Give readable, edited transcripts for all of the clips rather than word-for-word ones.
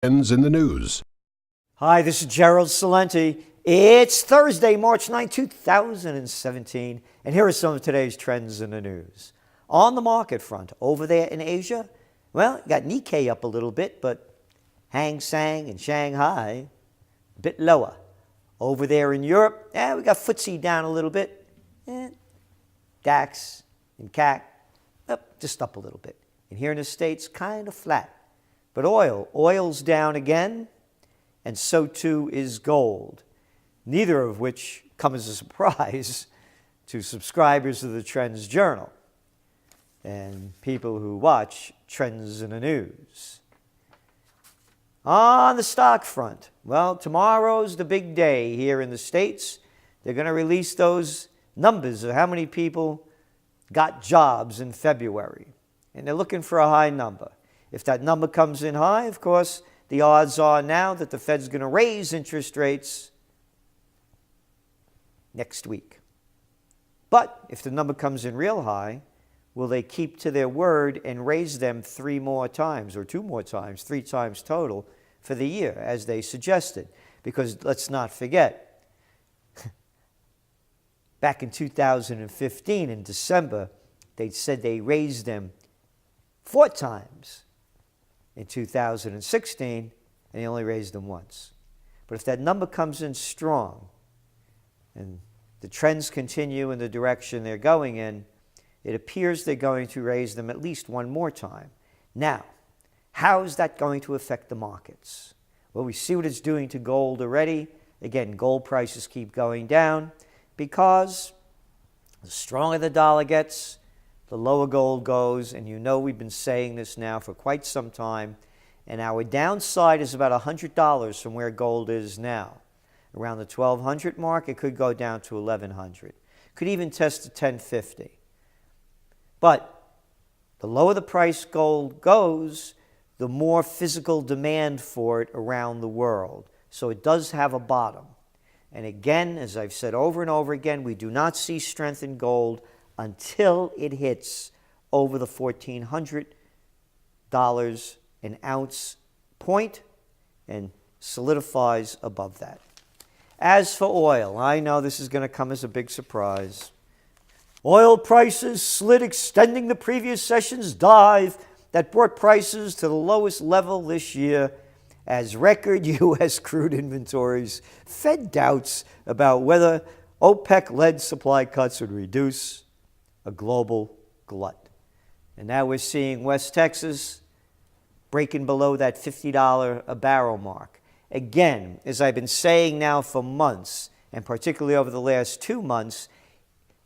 Trends in the news. Hi, this is Gerald Celente. It's Thursday, March 9, 2017, and here are some of today's trends in the news. On the market front, over there in Asia, well, you got Nikkei up a little bit, but Hang Seng and Shanghai a bit lower. Over there in Europe, we got FTSE down a little bit. DAX and CAC just up a little bit. And here in the States, kind of flat. But oil's down again, and so too is gold, neither of which come as a surprise to subscribers of the Trends Journal and people who watch Trends in the News. On the stock front, well, tomorrow's the big day here in the States. They're going to release those numbers of how many people got jobs in February, and they're looking for a high number. If that number comes in high, of course, the odds are now that the Fed's going to raise interest rates next week. But if the number comes in real high, will they keep to their word and raise them 3 more times or 2 more times, 3 times total for the year, as they suggested? Because let's not forget, back in 2015, in December, they said they raised them 4 times. In 2016, and they only raised them once. But if that number comes in strong and the trends continue in the direction they're going in, it appears they're going to raise them at least 1 more time. Now, how is that going to affect the markets? Well, we see what it's doing to gold already. Again, gold prices keep going down because the stronger the dollar gets, the lower gold goes, and you know we've been saying this now for quite some time, and our downside is about $100 from where gold is now. Around the 1,200 mark, it could go down to 1,100. Could even test the 1050. But the lower the price gold goes, the more physical demand for it around the world. So it does have a bottom. And again, as I've said over and over again, we do not see strength in gold until it hits over the $1,400 an ounce point and solidifies above that. As for oil, I know this is going to come as a big surprise. Oil prices slid, extending the previous session's dive that brought prices to the lowest level this year as record U.S. crude inventories fed doubts about whether OPEC-led supply cuts would reduce a global glut. And now we're seeing West Texas breaking below that $50 a barrel mark. Again, as I've been saying now for months, and particularly over the last 2 months,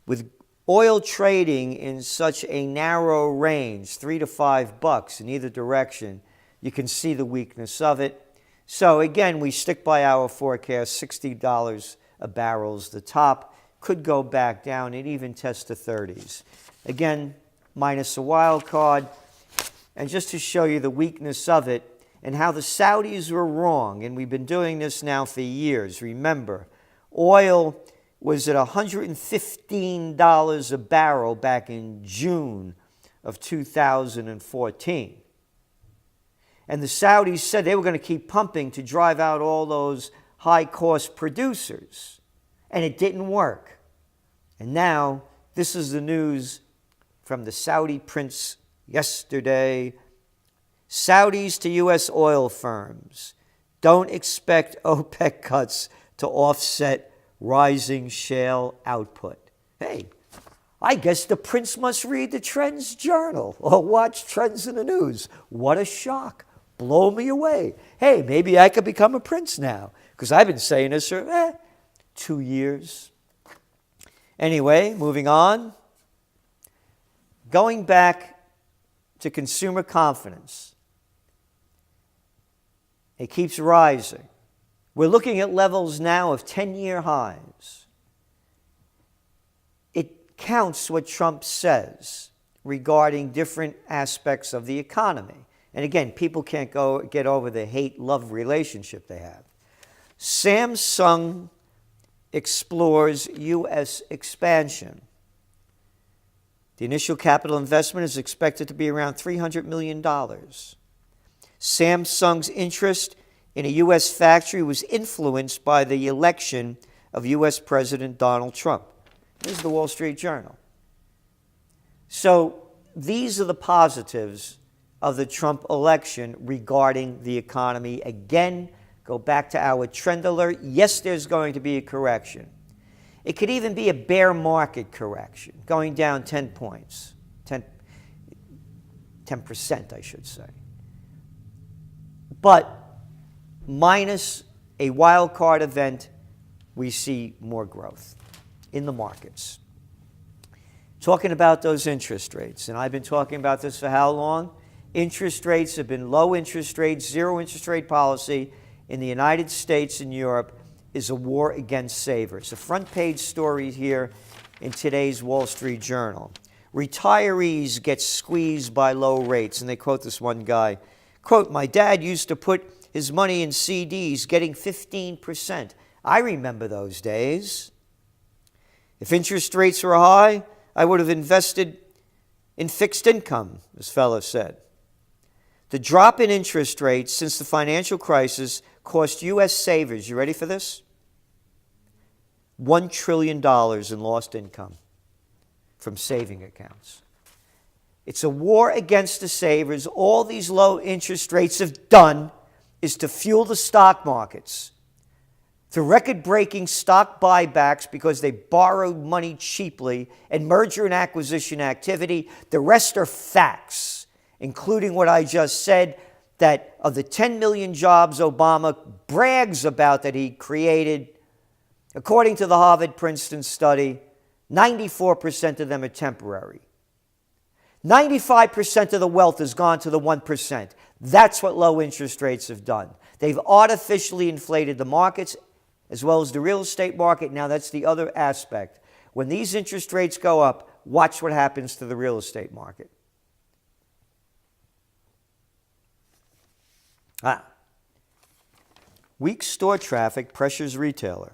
with oil trading in such a narrow range, $3 to $5 in either direction, you can see the weakness of it. So again, we stick by our forecast, $60 a barrel's the top. Could go back down and even test the 30s. Again, minus a wild card. And just to show you the weakness of it and how the Saudis were wrong, and we've been doing this now for years. Remember, oil was at $115 a barrel back in June of 2014. And the Saudis said they were going to keep pumping to drive out all those high-cost producers. And it didn't work. And now, this is the news from the Saudi prince yesterday. Saudis to U.S. oil firms. Don't expect OPEC cuts to offset rising shale output. Hey, I guess the prince must read the Trends Journal or watch Trends in the News. What a shock. Blow me away. Hey, maybe I could become a prince now, because I've been saying this for 2 years. Anyway, moving on. Going back to consumer confidence. It keeps rising. We're looking at levels now of 10-year highs. It counts what Trump says regarding different aspects of the economy. And again, people can't get over the hate-love relationship they have. Samsung explores U.S. expansion. The initial capital investment is expected to be around $300 million. Samsung's interest in a U.S. factory was influenced by the election of U.S. President Donald Trump. This is the Wall Street Journal. So these are the positives of the Trump election regarding the economy. Again, go back to our trend alert. Yes, there's going to be a correction. It could even be a bear market correction, going down 10 points, 10%, I should say. But minus a wild card event, we see more growth in the markets. Talking about those interest rates, and I've been talking about this for how long? Interest rates have been low interest rates, zero interest rate policy in the United States and Europe is a war against savers. A front page story here in today's Wall Street Journal. Retirees get squeezed by low rates, and they quote this one guy, quote, "My dad used to put his money in CDs getting 15%. I remember those days. If interest rates were high, I would have invested in fixed income," this fellow said. The drop in interest rates since the financial crisis cost U.S. savers, you ready for this? $1 trillion in lost income from saving accounts. It's a war against the savers. All these low interest rates have done is to fuel the stock markets. The record-breaking stock buybacks because they borrowed money cheaply and merger and acquisition activity. The rest are facts, including what I just said, that of the 10 million jobs Obama brags about that he created, according to the Harvard-Princeton study, 94% of them are temporary. 95% of the wealth has gone to the 1%. That's what low interest rates have done. They've artificially inflated the markets as well as the real estate market. Now that's the other aspect. When these interest rates go up, watch what happens to the real estate market. Weak store traffic pressures retailer.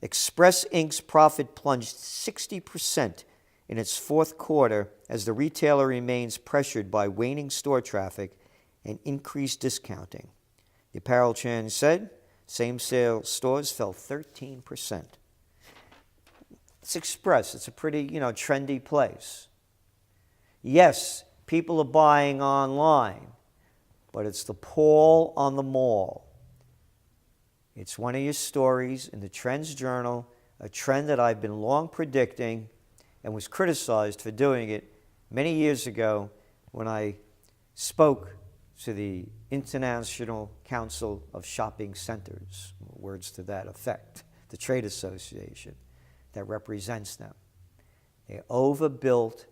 Express Inc.'s profit plunged 60% in its fourth quarter as the retailer remains pressured by waning store traffic and increased discounting. The apparel chain said same-sale stores fell 13%. It's Express. It's a pretty, trendy place. Yes, people are buying online, but it's the pull on the mall. It's one of your stories in the Trends Journal, a trend that I've been long predicting and was criticized for doing it many years ago when I spoke to the International Council of Shopping Centers, words to that effect, the trade association that represents them. They're overbuilt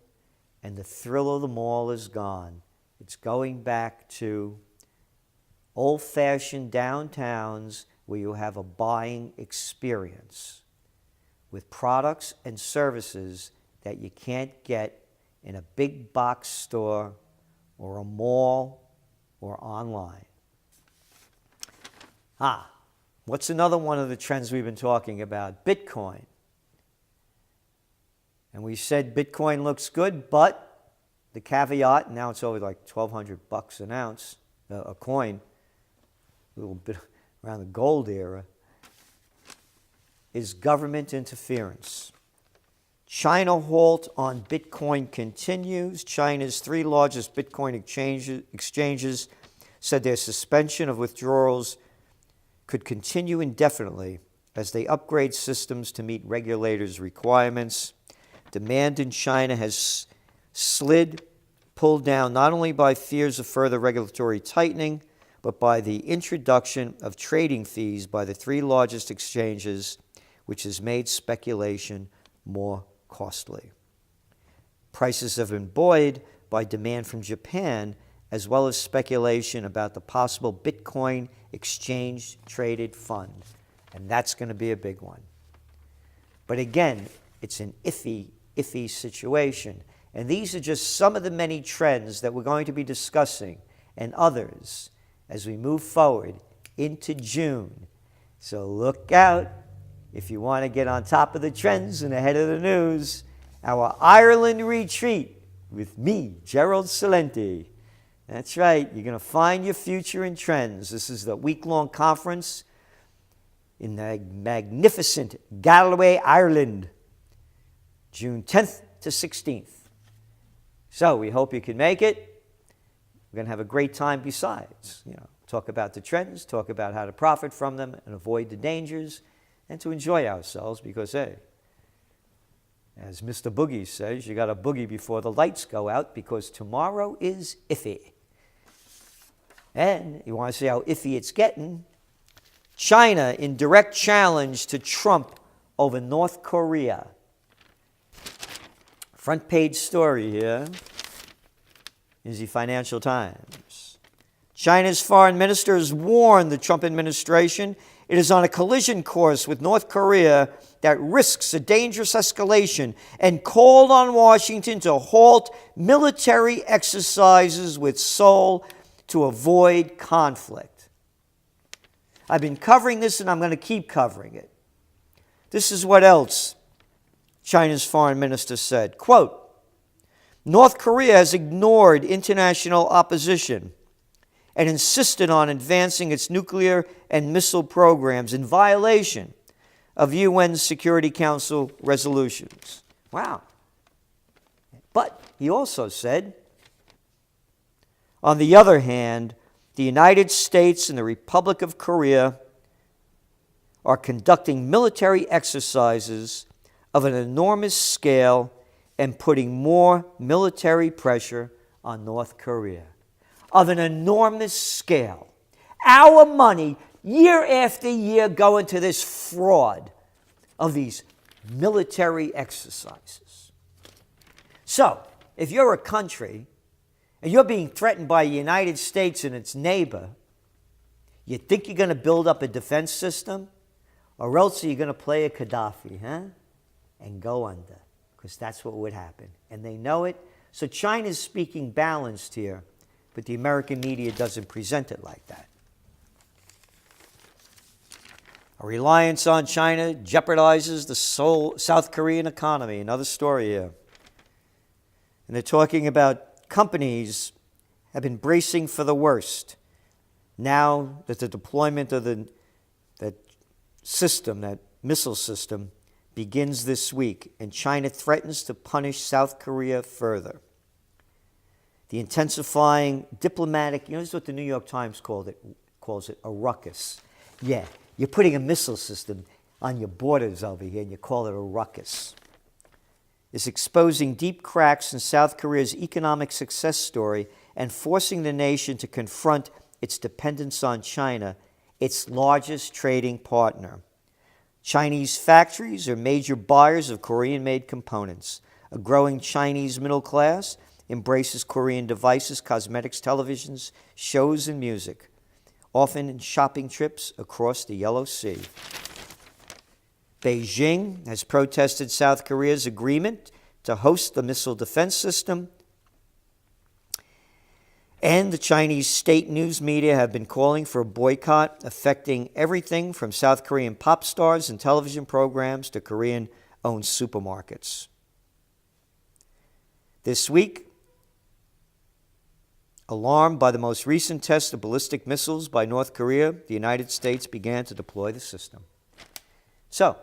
and the thrill of the mall is gone. It's going back to old-fashioned downtowns where you have a buying experience with products and services that you can't get in a big box store or a mall or online. What's another one of the trends we've been talking about? Bitcoin. And we said Bitcoin looks good, but the caveat, now it's over like $1,200 an ounce, a coin, a little bit around the gold era, is government interference. China halt on Bitcoin continues. China's three largest Bitcoin exchanges said their suspension of withdrawals could continue indefinitely as they upgrade systems to meet regulators' requirements. Demand in China has slid, pulled down not only by fears of further regulatory tightening, but by the introduction of trading fees by the three largest exchanges, which has made speculation more costly. Prices have been buoyed by demand from Japan, as well as speculation about the possible Bitcoin exchange-traded fund, and that's going to be a big one. But again, it's an iffy situation, and these are just some of the many trends that we're going to be discussing, and others, as we move forward into June. So look out. If you want to get on top of the trends and ahead of the news, our Ireland retreat with me, Gerald Celente. That's right. You're going to find your future in trends. This is the week-long conference in the magnificent Galway, Ireland, June 10th to 16th. So we hope you can make it. We're going to have a great time besides. Talk about the trends, talk about how to profit from them and avoid the dangers, and to enjoy ourselves because, hey, as Mr. Boogie says, you got to boogie before the lights go out because tomorrow is iffy. And you want to see how iffy it's getting? China in direct challenge to Trump over North Korea. Front page story here is the Financial Times. China's foreign minister has warned the Trump administration it is on a collision course with North Korea that risks a dangerous escalation and called on Washington to halt military exercises with Seoul to avoid conflict. I've been covering this and I'm going to keep covering it. This is what else China's foreign minister said. Quote, North Korea has ignored international opposition and insisted on advancing its nuclear and missile programs in violation of UN Security Council resolutions. Wow. But he also said, on the other hand, the United States and the Republic of Korea are conducting military exercises of an enormous scale and putting more military pressure on North Korea. Of an enormous scale. Our money, year after year, going to this fraud of these military exercises. So, if you're a country and you're being threatened by the United States and its neighbor, you think you're going to build up a defense system? Or else are you going to play a Gaddafi, and go under? Because that's what would happen. And they know it. So China's speaking balanced here. But the American media doesn't present it like that. A reliance on China jeopardizes the South Korean economy. Another story here. And they're talking about companies have been bracing for the worst. Now that the deployment of that system, that missile system, begins this week, and China threatens to punish South Korea further. The intensifying diplomatic, this is what the New York Times calls it a ruckus. Yeah, you're putting a missile system on your borders over here and you call it a ruckus. Is exposing deep cracks in South Korea's economic success story and forcing the nation to confront its dependence on China, its largest trading partner. Chinese factories are major buyers of Korean-made components. A growing Chinese middle class embraces Korean devices, cosmetics, televisions, shows, and music, often in shopping trips across the Yellow Sea. Beijing has protested South Korea's agreement to host the missile defense system, and the Chinese state news media have been calling for a boycott affecting everything from South Korean pop stars and television programs to Korean-owned supermarkets. This week, alarmed by the most recent test of ballistic missiles by North Korea, the United States began to deploy the system. So,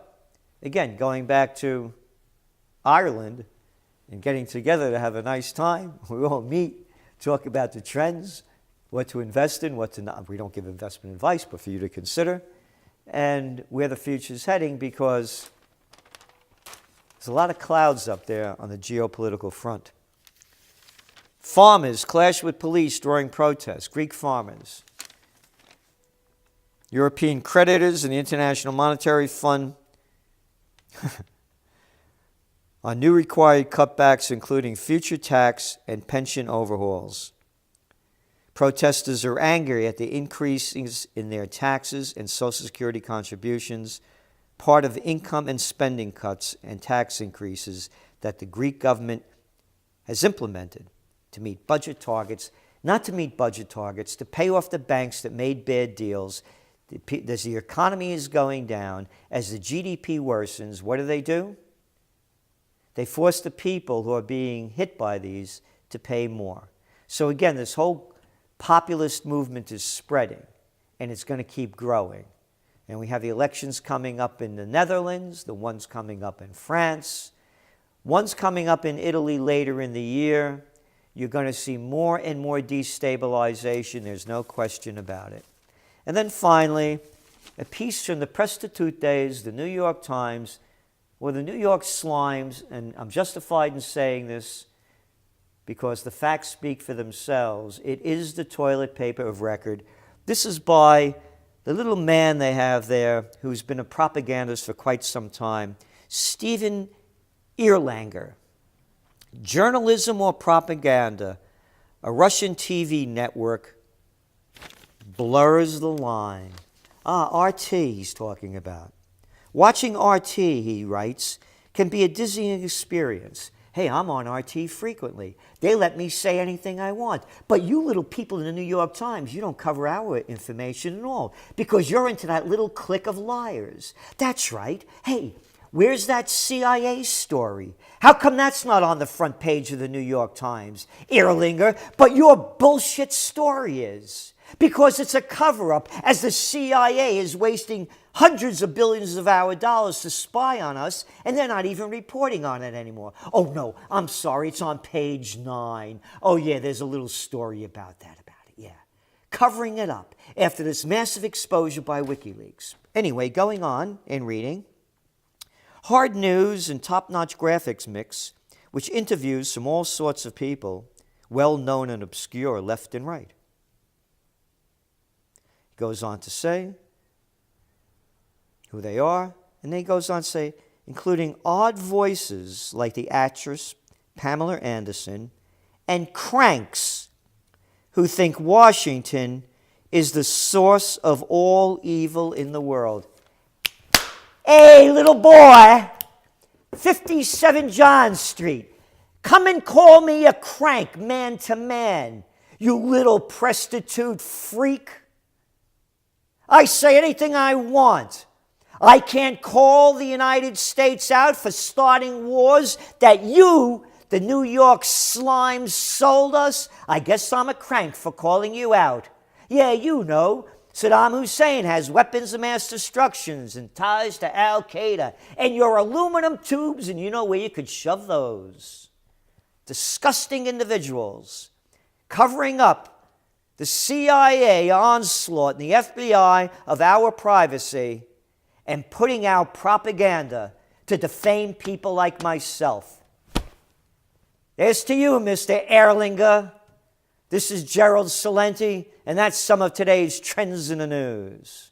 again, going back to Ireland and getting together to have a nice time, we all meet, talk about the trends, what to invest in, what to not. We don't give investment advice, but for you to consider, and where the future is heading, because there's a lot of clouds up there on the geopolitical front. Farmers clash with police during protests, Greek farmers. European creditors and the International Monetary Fund on new required cutbacks, including future tax and pension overhauls. Protesters are angry at the increases in their taxes and Social Security contributions, part of income and spending cuts and tax increases that the Greek government has implemented to meet budget targets, not to meet budget targets, to pay off the banks that made bad deals. As the economy is going down, as the GDP worsens, what do? They force the people who are being hit by these to pay more. So again, this whole populist movement is spreading, and it's going to keep growing. And we have the elections coming up in the Netherlands, the ones coming up in France, one's coming up in Italy later in the year. You're going to see more and more destabilization. There's no question about it. And then finally, a piece from the Prestatutes, the New York Times, or the New York Slimes, and I'm justified in saying this because the facts speak for themselves. It is the toilet paper of record. This is by the little man they have there who's been a propagandist for quite some time, Stephen Erlanger. Journalism or propaganda? A Russian TV network blurs the line. RT he's talking about. Watching RT, he writes, can be a dizzying experience. Hey, I'm on RT frequently. They let me say anything I want. But you little people in the New York Times, you don't cover our information at all because you're into that little clique of liars. That's right. Hey, where's that CIA story? How come that's not on the front page of the New York Times, Erlinger? But your bullshit story is. Because it's a cover-up, as the CIA is wasting hundreds of billions of our dollars to spy on us, and they're not even reporting on it anymore. Oh, no, I'm sorry, it's on page 9. Oh, yeah, there's a little story about it, yeah. Covering it up after this massive exposure by WikiLeaks. Anyway, going on and reading. Hard news and top-notch graphics mix, which interviews from all sorts of people, well-known and obscure, left and right. Goes on to say who they are, and then he goes on to say, including odd voices like the actress Pamela Anderson and cranks who think Washington is the source of all evil in the world. Hey, little boy, 57 John Street, come and call me a crank man to man, you little prostitute freak. I say anything I want. I can't call the United States out for starting wars that you, the New York Slimes, sold us. I guess I'm a crank for calling you out. Yeah, you know, Saddam Hussein has weapons of mass destruction and ties to Al-Qaeda. And your aluminum tubes, and you know where you could shove those. Disgusting individuals covering up the CIA onslaught and the FBI of our privacy and putting out propaganda to defame people like myself. There's to you, Mr. Erlinger. This is Gerald Celente, and that's some of today's trends in the news.